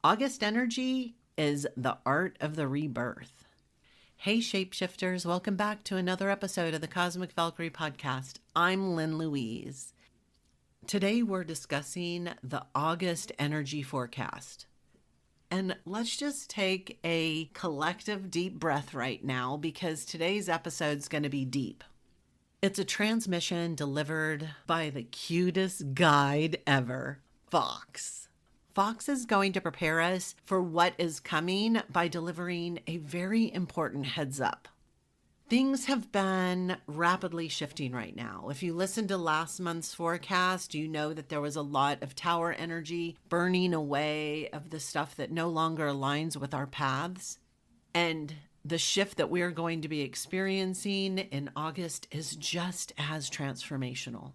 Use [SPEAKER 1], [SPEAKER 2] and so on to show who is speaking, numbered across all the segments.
[SPEAKER 1] August energy is the art of the rebirth. Hey, shapeshifters, welcome back to another episode of the Cosmic Valkyrie Podcast. I'm Lynn Louise. Today we're discussing the August energy forecast. And let's just take a collective deep breath right now because today's episode is going to be deep. It's a transmission delivered by the cutest guide ever, Fox. Fox is going to prepare us for what is coming by delivering a very important heads up. Things have been rapidly shifting right now. If you listened to last month's forecast, you know that there was a lot of tower energy burning away of the stuff that no longer aligns with our paths. And the shift that we're going to be experiencing in August is just as transformational.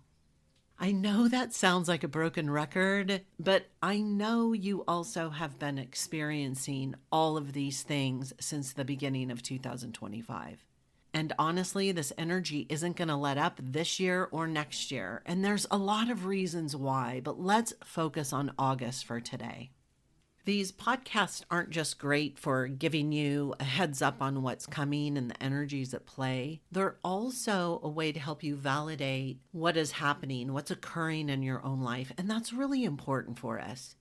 [SPEAKER 1] I know that sounds like a broken record, but I know you also have been experiencing all of these things since the beginning of 2025. And honestly, this energy isn't going to let up this year or next year. And there's a lot of reasons why, but let's focus on August for today. These podcasts aren't just great for giving you a heads up on what's coming and the energies at play. They're also a way to help you validate what is happening, what's occurring in your own life. And that's really important for us.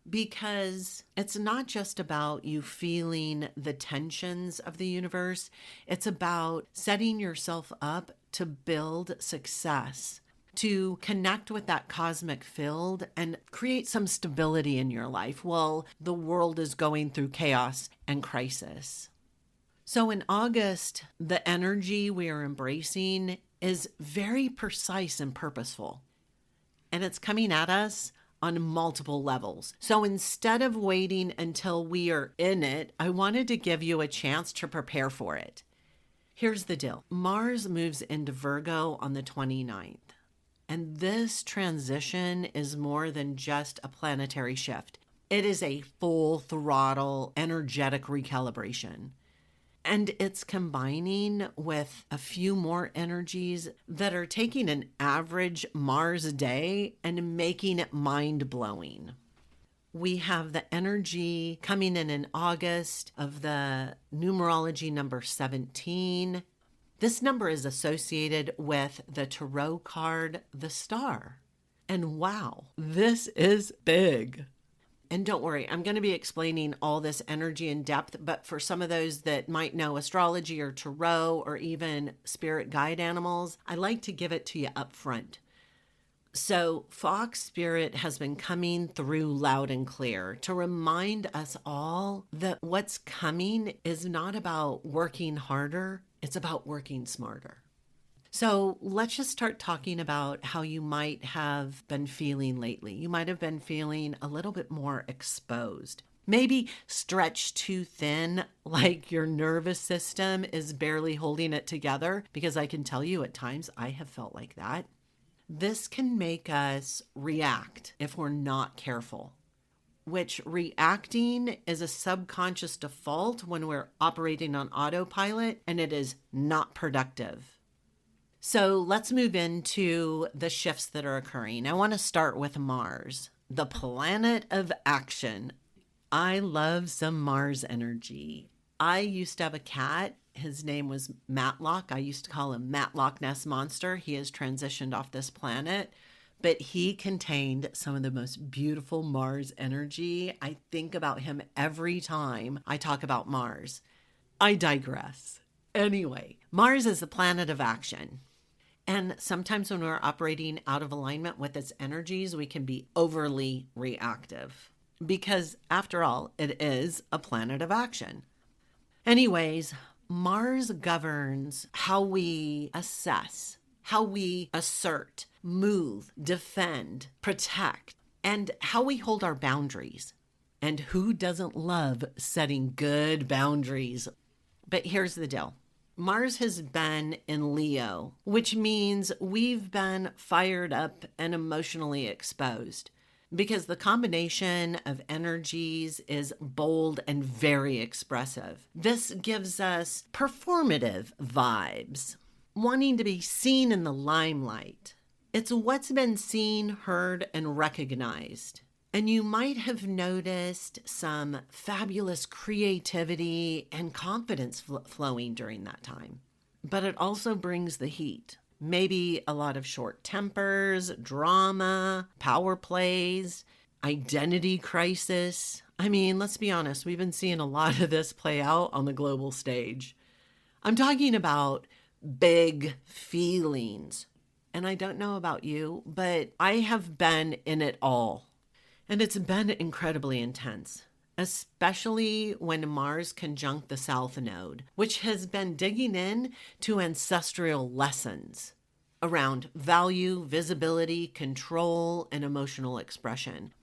[SPEAKER 1] Because it's not just about you feeling the tensions of the universe. It's about setting yourself up to build success, to connect with that cosmic field and create some stability in your life while the world is going through chaos and crisis. So in August, the energy we are embracing is very precise and purposeful. And it's coming at us on multiple levels. So instead of waiting until we are in it, I wanted to give you a chance to prepare for it. Here's the deal. Mars moves into Virgo on the 29th. And this transition is more than just a planetary shift. It is a full throttle energetic recalibration. And it's combining with a few more energies that are taking an average Mars day and making it mind-blowing. We have the energy coming in August of the numerology number 17. This number is associated with the tarot card, the Star. And wow, this is big. And don't worry, I'm going to be explaining all this energy in depth, but for some of those that might know astrology or tarot or even spirit guide animals, I like to give it to you up front. So Fox Spirit has been coming through loud and clear to remind us all that what's coming is not about working harder, it's about working smarter. So let's just start talking about how you might have been feeling lately. You might have been feeling a little bit more exposed, maybe stretched too thin, like your nervous system is barely holding it together, because I can tell you at times I have felt like that. This can make us react if we're not careful, which reacting is a subconscious default when we're operating on autopilot, and it is not productive. So let's move into the shifts that are occurring. I want to start with Mars, the planet of action. I love some Mars energy. I used to have a cat. His name was Matlock. I used to call him Matlock Ness Monster. He has transitioned off this planet, but he contained some of the most beautiful Mars energy. I think about him every time I talk about Mars. I digress. Anyway, Mars is the planet of action. And sometimes when we're operating out of alignment with its energies, we can be overly reactive because, after all, it is a planet of action. Anyways, Mars governs how we assess, how we assert, move, defend, protect, and how we hold our boundaries. And who doesn't love setting good boundaries? But here's the deal. Mars has been in Leo, which means we've been fired up and emotionally exposed because the combination of energies is bold and very expressive. This gives us performative vibes, wanting to be seen in the limelight. It's what's been seen, heard, and recognized. And you might have noticed some fabulous creativity and confidence flowing during that time. But it also brings the heat. Maybe a lot of short tempers, drama, power plays, identity crisis. I mean, let's be honest, we've been seeing a lot of this play out on the global stage. I'm talking about big feelings. And I don't know about you, but I have been in it all. And it's been incredibly intense, especially when Mars conjunct the South Node, which has been digging in to ancestral lessons around value, visibility, control, and emotional expression.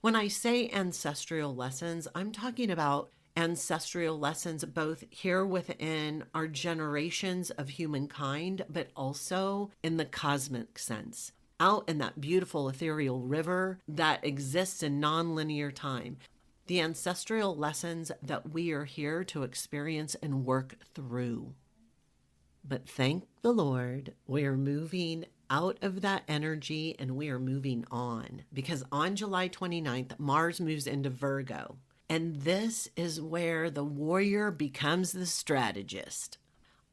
[SPEAKER 1] When I say ancestral lessons, I'm talking about ancestral lessons both here within our generations of humankind, but also in the cosmic sense, out in that beautiful ethereal river that exists in non-linear time. The ancestral lessons that we are here to experience and work through. But thank the Lord, we are moving out of that energy and we are moving on. Because on July 29th, Mars moves into Virgo. And this is where the warrior becomes the strategist.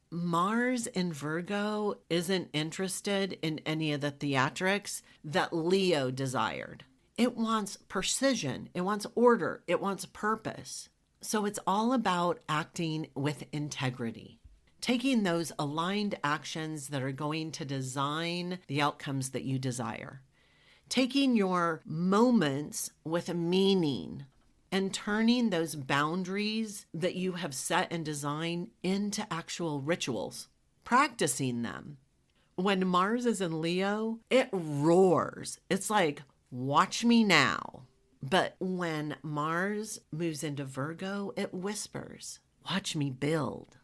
[SPEAKER 1] Mars in Virgo isn't interested in any of the theatrics that Leo desired. It wants precision, it wants order, it wants purpose. So it's all about acting with integrity, taking those aligned actions that are going to design the outcomes that you desire, taking your moments with a meaning, and turning those boundaries that you have set and designed into actual rituals, practicing them. When Mars is in Leo, it roars. It's like, watch me now. But when Mars moves into Virgo, it whispers, watch me build.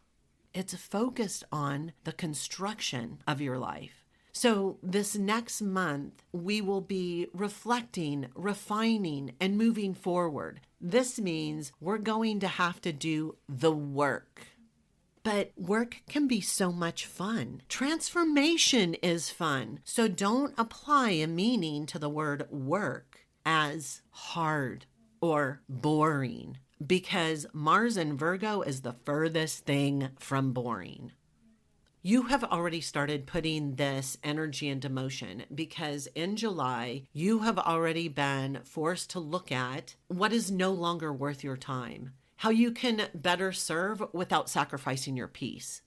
[SPEAKER 1] It's focused on the construction of your life. So this next month, we will be reflecting, refining, and moving forward. This means we're going to have to do the work. But work can be so much fun. Transformation is fun. So don't apply a meaning to the word work as hard or boring, because Mars in Virgo is the furthest thing from boring. You have already started putting this energy into motion because in July, you have already been forced to look at what is no longer worth your time, how you can better serve without sacrificing your peace,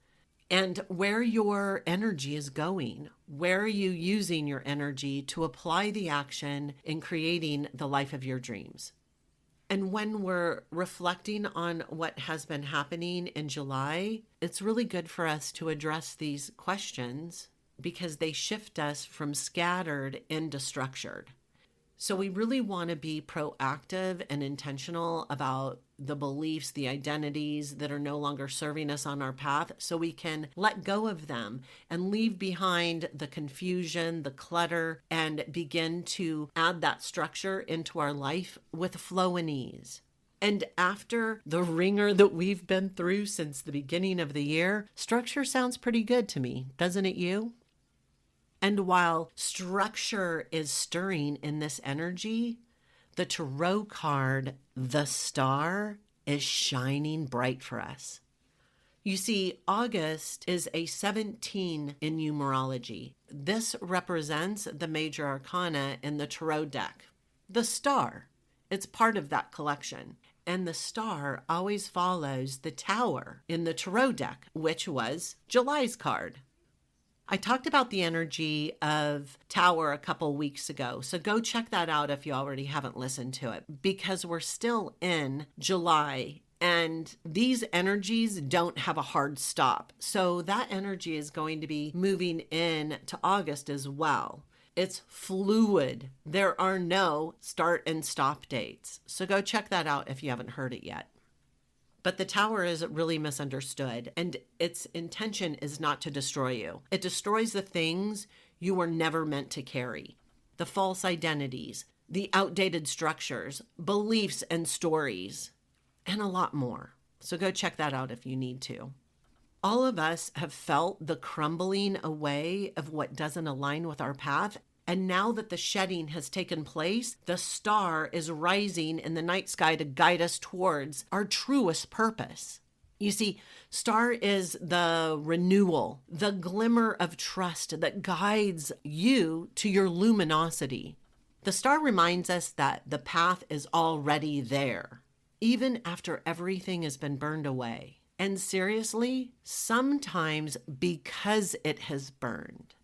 [SPEAKER 1] and where your energy is going. Where are you using your energy to apply the action in creating the life of your dreams? And when we're reflecting on what has been happening in July, it's really good for us to address these questions because they shift us from scattered into structured. So we really want to be proactive and intentional about the beliefs, the identities that are no longer serving us on our path, so we can let go of them and leave behind the confusion, the clutter, and begin to add that structure into our life with flow and ease. And after the ringer that we've been through since the beginning of the year, structure sounds pretty good to me, doesn't it you? And while structure is stirring in this energy, the tarot card, the star, is shining bright for us. You see, August is a 17 in numerology. This represents the major arcana in the tarot deck. The star, it's part of that collection. And the star always follows the tower in the tarot deck, which was July's card. I talked about the energy of Tower a couple weeks ago, so go check that out if you already haven't listened to it, because we're still in July and these energies don't have a hard stop. So that energy is going to be moving in to August as well. It's fluid. There are no start and stop dates. So go check that out if you haven't heard it yet. But the tower is really misunderstood, and its intention is not to destroy you. It destroys the things you were never meant to carry. The false identities, the outdated structures, beliefs and stories, and a lot more. So go check that out if you need to. All of us have felt the crumbling away of what doesn't align with our path, And now that the shedding has taken place, the star is rising in the night sky to guide us towards our truest purpose. You see, star is the renewal, the glimmer of trust that guides you to your luminosity. The star reminds us that the path is already there, even after everything has been burned away. And seriously, sometimes because it has burned.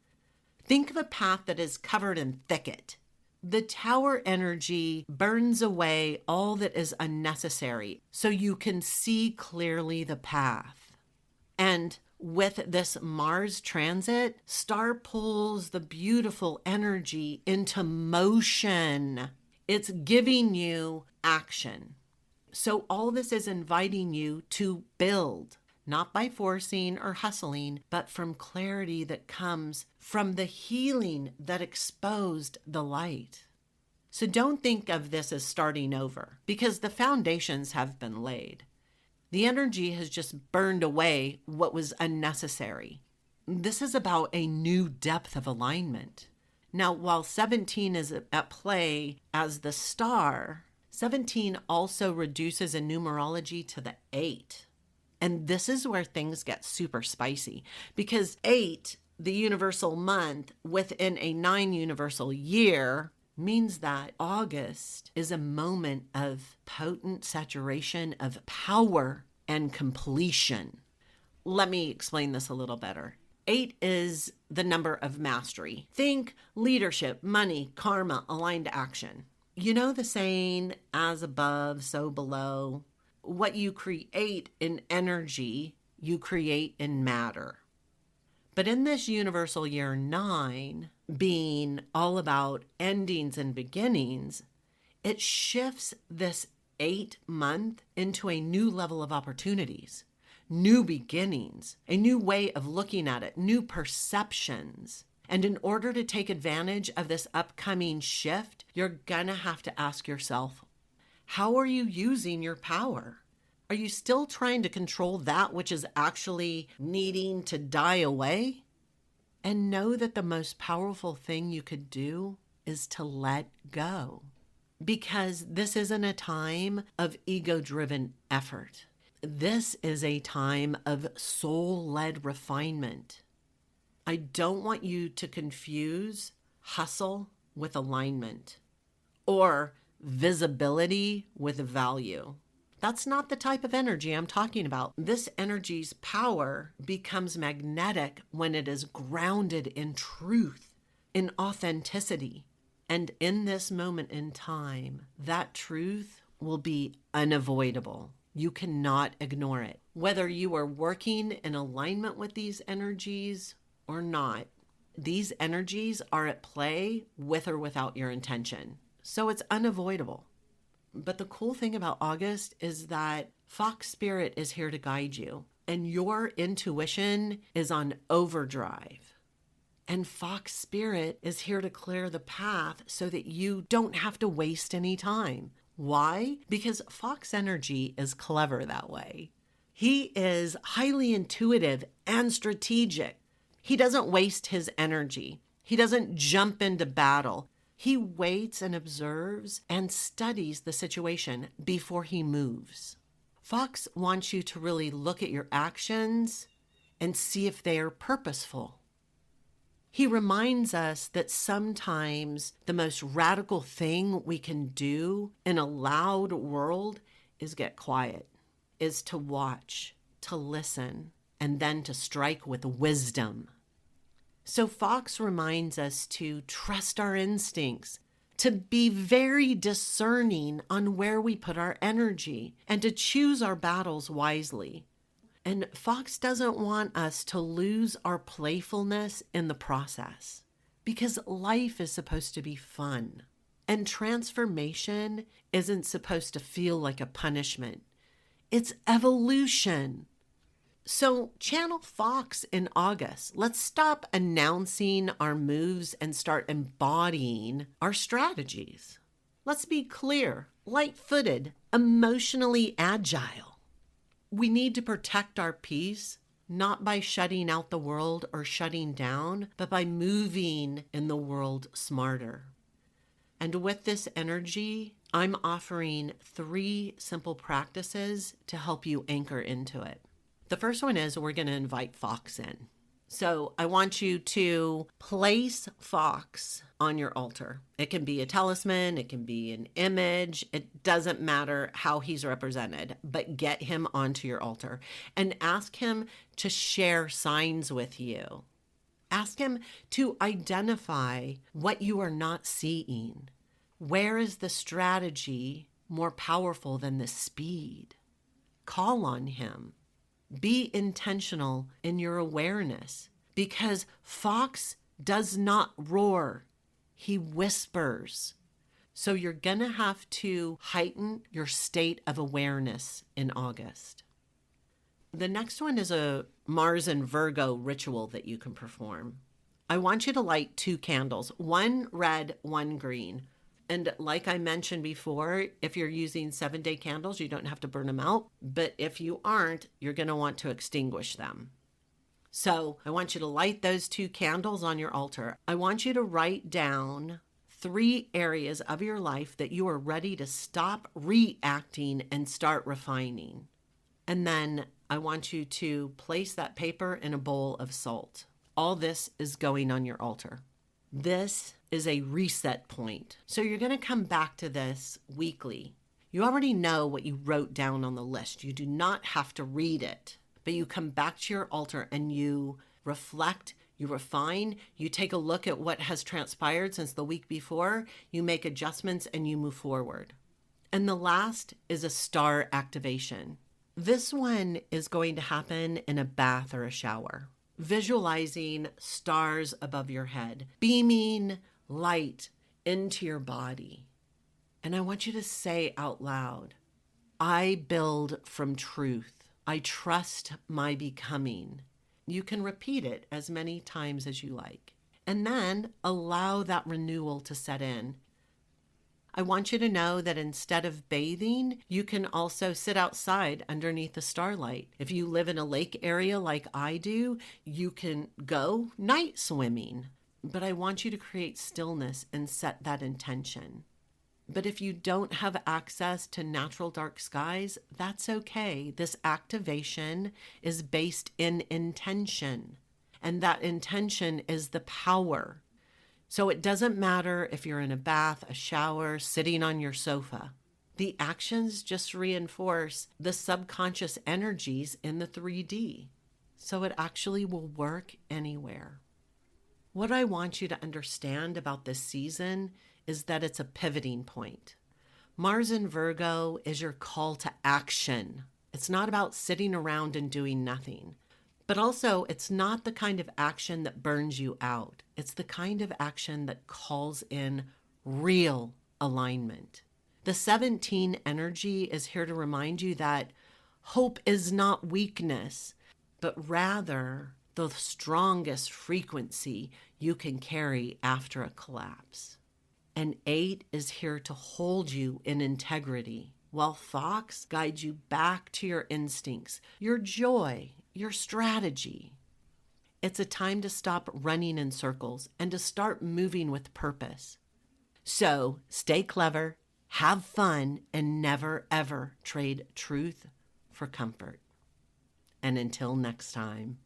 [SPEAKER 1] Think of a path that is covered in thicket. The tower energy burns away all that is unnecessary so you can see clearly the path. And with this Mars transit, star pulls the beautiful energy into motion. It's giving you action. So all this is inviting you to build, not by forcing or hustling, but from clarity that comes from the healing that exposed the light. So don't think of this as starting over, because the foundations have been laid. The energy has just burned away what was unnecessary. This is about a new depth of alignment. Now, while 17 is at play as the star, 17 also reduces in numerology to the 8. And this is where things get super spicy, because 8, the universal month within a 9 universal year, means that August is a moment of potent saturation of power and completion. Let me explain this a little better. 8 is the number of mastery. Think leadership, money, karma, aligned action. You know the saying, as above, so below. What you create in energy, you create in matter. But in this universal year 9, being all about endings and beginnings, it shifts this 8-month into a new level of opportunities, new beginnings, a new way of looking at it, new perceptions. And in order to take advantage of this upcoming shift, you're gonna have to ask yourself, how are you using your power? Are you still trying to control that which is actually needing to die away? And know that the most powerful thing you could do is to let go. Because this isn't a time of ego-driven effort. This is a time of soul-led refinement. I don't want you to confuse hustle with alignment or visibility with value. That's not the type of energy I'm talking about. This energy's power becomes magnetic when it is grounded in truth, in authenticity. And in this moment in time, that truth will be unavoidable. You cannot ignore it. Whether you are working in alignment with these energies or not, these energies are at play with or without your intention. So it's unavoidable. But the cool thing about August is that Fox Spirit is here to guide you, and your intuition is on overdrive. And Fox Spirit is here to clear the path so that you don't have to waste any time. Why? Because Fox energy is clever that way. He is highly intuitive and strategic. He doesn't waste his energy. He doesn't jump into battle. He waits and observes and studies the situation before he moves. Fox wants you to really look at your actions and see if they are purposeful. He reminds us that sometimes the most radical thing we can do in a loud world is get quiet, is to watch, to listen, and then to strike with wisdom. So Fox reminds us to trust our instincts, to be very discerning on where we put our energy, and to choose our battles wisely. And Fox doesn't want us to lose our playfulness in the process, because life is supposed to be fun. And transformation isn't supposed to feel like a punishment. It's evolution. So channel Fox in August. Let's stop announcing our moves and start embodying our strategies. Let's be clear, light-footed, emotionally agile. We need to protect our peace not by shutting out the world or shutting down, but by moving in the world smarter. And with this energy, I'm offering 3 simple practices to help you anchor into it. The first one is we're going to invite Fox in. So I want you to place Fox on your altar. It can be a talisman, it can be an image. It doesn't matter how he's represented, but get him onto your altar and ask him to share signs with you. Ask him to identify what you are not seeing. Where is the strategy more powerful than the speed? Call on him. Be intentional in your awareness, because Fox does not roar. He whispers. So you're going to have to heighten your state of awareness in August. The next one is a Mars and Virgo ritual that you can perform. I want you to light 2 candles, one red, one green. And like I mentioned before, if you're using 7-day candles, you don't have to burn them out. But if you aren't, you're going to want to extinguish them. So I want you to light those 2 candles on your altar. I want you to write down 3 areas of your life that you are ready to stop reacting and start refining. And then I want you to place that paper in a bowl of salt. All this is going on your altar. This is a reset point. So you're going to come back to this weekly. You already know what you wrote down on the list. You do not have to read it, but you come back to your altar and you reflect, you refine, you take a look at what has transpired since the week before, you make adjustments and you move forward. And the last is a star activation. This one is going to happen in a bath or a shower. Visualizing stars above your head, beaming light into your body. And I want you to say out loud, I build from truth. I trust my becoming. You can repeat it as many times as you like. And then allow that renewal to set in. I want you to know that instead of bathing, you can also sit outside underneath the starlight. If you live in a lake area like I do, you can go night swimming. But I want you to create stillness and set that intention. But if you don't have access to natural dark skies, that's okay. This activation is based in intention. And that intention is the power. So it doesn't matter if you're in a bath, a shower, sitting on your sofa. The actions just reinforce the subconscious energies in the 3D. So it actually will work anywhere. What I want you to understand about this season is that it's a pivoting point. Mars in Virgo is your call to action. It's not about sitting around and doing nothing. But also, it's not the kind of action that burns you out. It's the kind of action that calls in real alignment. The 17 energy is here to remind you that hope is not weakness, but rather the strongest frequency you can carry after a collapse. And 8 is here to hold you in integrity, while Fox guides you back to your instincts, your joy, your strategy. It's a time to stop running in circles and to start moving with purpose. So stay clever, have fun, and never ever trade truth for comfort. And until next time.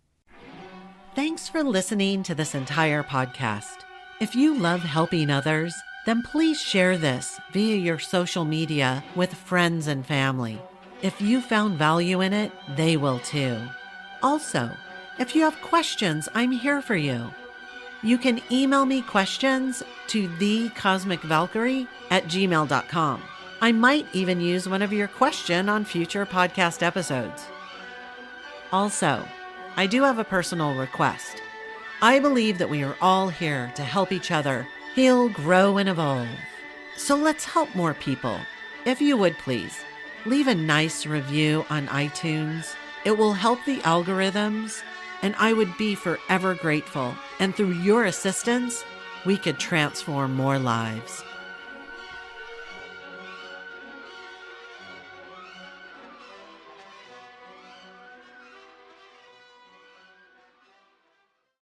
[SPEAKER 1] Thanks for listening to this entire podcast. If you love helping others, then please share this via your social media with friends and family. If you found value in it, they will too. Also, if you have questions, I'm here for you. You can email me questions to thecosmicvalkyrie@gmail.com. I might even use one of your questions on future podcast episodes. Also, I do have a personal request. I believe that we are all here to help each other heal, grow, and evolve. So let's help more people. If you would please, leave a nice review on iTunes. It will help the algorithms, and I would be forever grateful. And through your assistance, we could transform more lives.